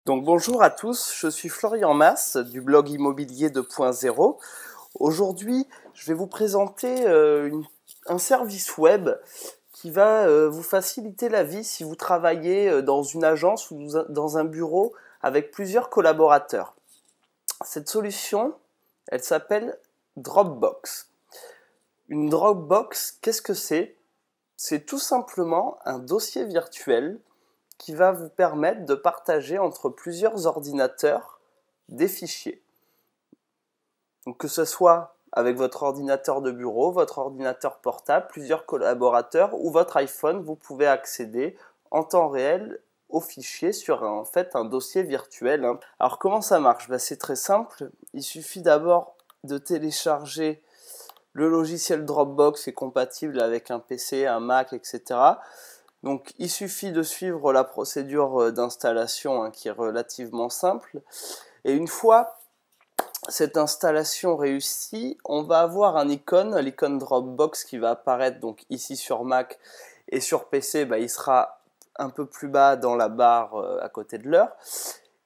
Donc bonjour à tous, je suis Florian Mas du blog Immobilier 2.0. Aujourd'hui, je vais vous présenter un service web qui va vous faciliter la vie si vous travaillez dans une agence ou dans un bureau avec plusieurs collaborateurs. Cette solution, elle s'appelle Dropbox. Une Dropbox, qu'est-ce que c'est? C'est tout simplement un dossier virtuel qui va vous permettre de partager entre plusieurs ordinateurs des fichiers. Donc que ce soit avec votre ordinateur de bureau, votre ordinateur portable, plusieurs collaborateurs ou votre iPhone, vous pouvez accéder en temps réel aux fichiers sur un dossier virtuel. Alors comment ça marche? C'est très simple, il suffit d'abord de télécharger le logiciel Dropbox qui est compatible avec un PC, un Mac, etc. Donc il suffit de suivre la procédure d'installation qui est relativement simple. Et une fois cette installation réussie, on va avoir l'icône Dropbox qui va apparaître donc ici sur Mac et sur PC, il sera un peu plus bas dans la barre à côté de l'heure.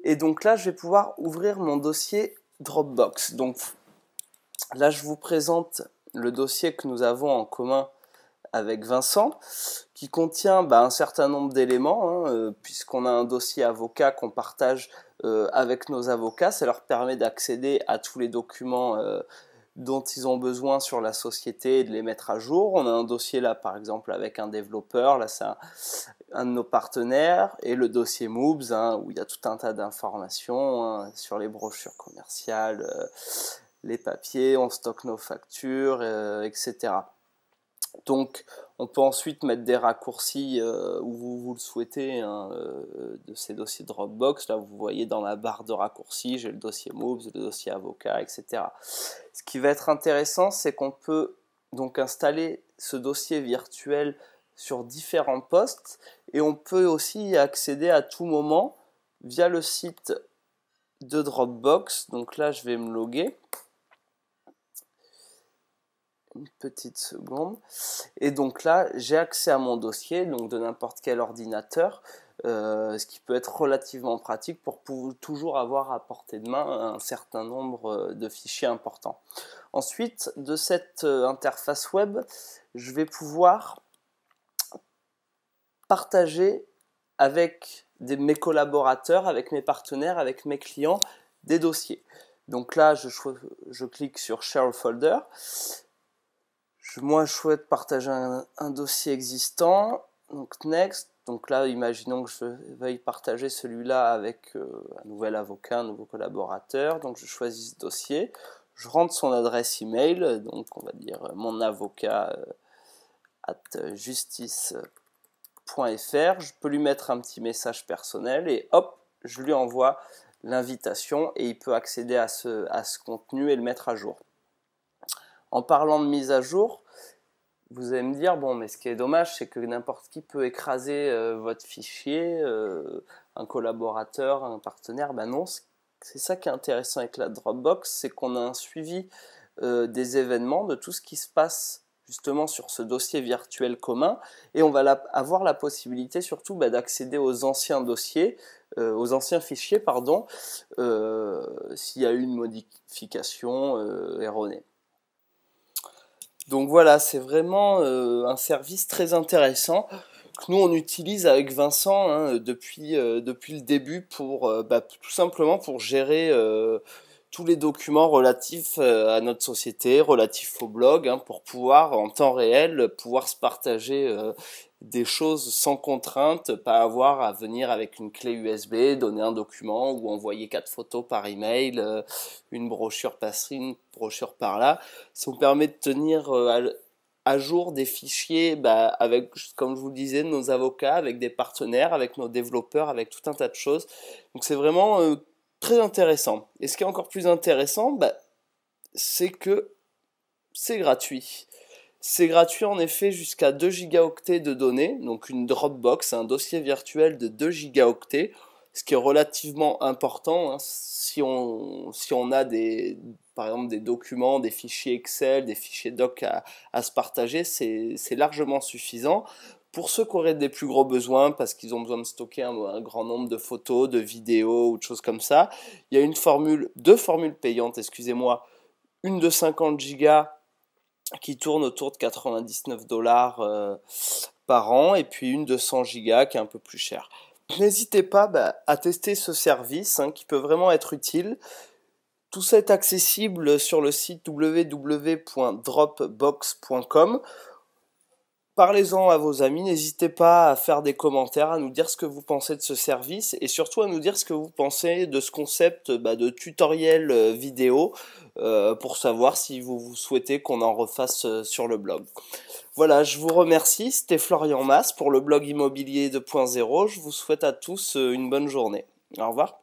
Et donc là, je vais pouvoir ouvrir mon dossier Dropbox. Donc là, je vous présente le dossier que nous avons en commun avec Vincent, qui contient un certain nombre d'éléments, puisqu'on a un dossier avocat qu'on partage avec nos avocats. Ça leur permet d'accéder à tous les documents dont ils ont besoin sur la société et de les mettre à jour. On a un dossier là par exemple avec un développeur, là c'est un de nos partenaires, et le dossier Moobs où il y a tout un tas d'informations sur les brochures commerciales, les papiers, on stocke nos factures, etc. Donc, on peut ensuite mettre des raccourcis où vous le souhaitez de ces dossiers Dropbox. Là, vous voyez dans la barre de raccourcis, j'ai le dossier Moves, le dossier avocat, etc. Ce qui va être intéressant, c'est qu'on peut donc installer ce dossier virtuel sur différents postes et on peut aussi y accéder à tout moment via le site de Dropbox. Donc là, je vais me loguer. Une petite seconde. Et donc là, j'ai accès à mon dossier, donc de n'importe quel ordinateur, ce qui peut être relativement pratique pour toujours avoir à portée de main un certain nombre de fichiers importants. Ensuite, de cette interface web, je vais pouvoir partager avec mes collaborateurs, avec mes partenaires, avec mes clients, des dossiers. Donc là, je clique sur Share Folder. Moi, je souhaite partager un dossier existant, donc Next. Donc là, imaginons que je veuille partager celui-là avec un nouvel avocat, un nouveau collaborateur. Donc je choisis ce dossier, je rentre son adresse email, donc on va dire mon avocat @justice.fr. Je peux lui mettre un petit message personnel et hop, je lui envoie l'invitation et il peut accéder à ce contenu et le mettre à jour. En parlant de mise à jour, vous allez me dire, mais ce qui est dommage, c'est que n'importe qui peut écraser votre fichier, un collaborateur, un partenaire. Non, c'est ça qui est intéressant avec la Dropbox, c'est qu'on a un suivi des événements, de tout ce qui se passe justement sur ce dossier virtuel commun, et on va avoir la possibilité surtout d'accéder aux anciens dossiers, aux anciens fichiers, s'il y a eu une modification erronée. Donc voilà, c'est vraiment un service très intéressant que nous on utilise avec Vincent depuis le début pour tout simplement pour gérer tous les documents relatifs à notre société, relatifs au blog, pour pouvoir en temps réel pouvoir se partager des choses sans contrainte, pas avoir à venir avec une clé USB, donner un document ou envoyer 4 photos par email, une brochure par-ci, une brochure par-là. Ça nous permet de tenir à jour des fichiers avec, comme je vous le disais, nos avocats, avec des partenaires, avec nos développeurs, avec tout un tas de choses. Donc c'est vraiment très intéressant. Et ce qui est encore plus intéressant, c'est que c'est gratuit. C'est gratuit en effet jusqu'à 2 gigaoctets de données, donc une Dropbox, un dossier virtuel de 2 gigaoctets, ce qui est relativement important si on a par exemple des documents, des fichiers Excel, des fichiers doc à se partager, c'est largement suffisant. Pour ceux qui auraient des plus gros besoins, parce qu'ils ont besoin de stocker un grand nombre de photos, de vidéos ou de choses comme ça, il y a deux formules payantes, excusez-moi, une de 50 gigas qui tourne autour de 99 dollars par an, et puis une de 100 gigas qui est un peu plus chère. N'hésitez pas à tester ce service qui peut vraiment être utile. Tout ça est accessible sur le site www.dropbox.com. Parlez-en à vos amis, n'hésitez pas à faire des commentaires, à nous dire ce que vous pensez de ce service et surtout à nous dire ce que vous pensez de ce concept de tutoriel vidéo pour savoir si vous souhaitez qu'on en refasse sur le blog. Voilà, je vous remercie, c'était Florian Mas pour le blog immobilier 2.0, je vous souhaite à tous une bonne journée. Au revoir.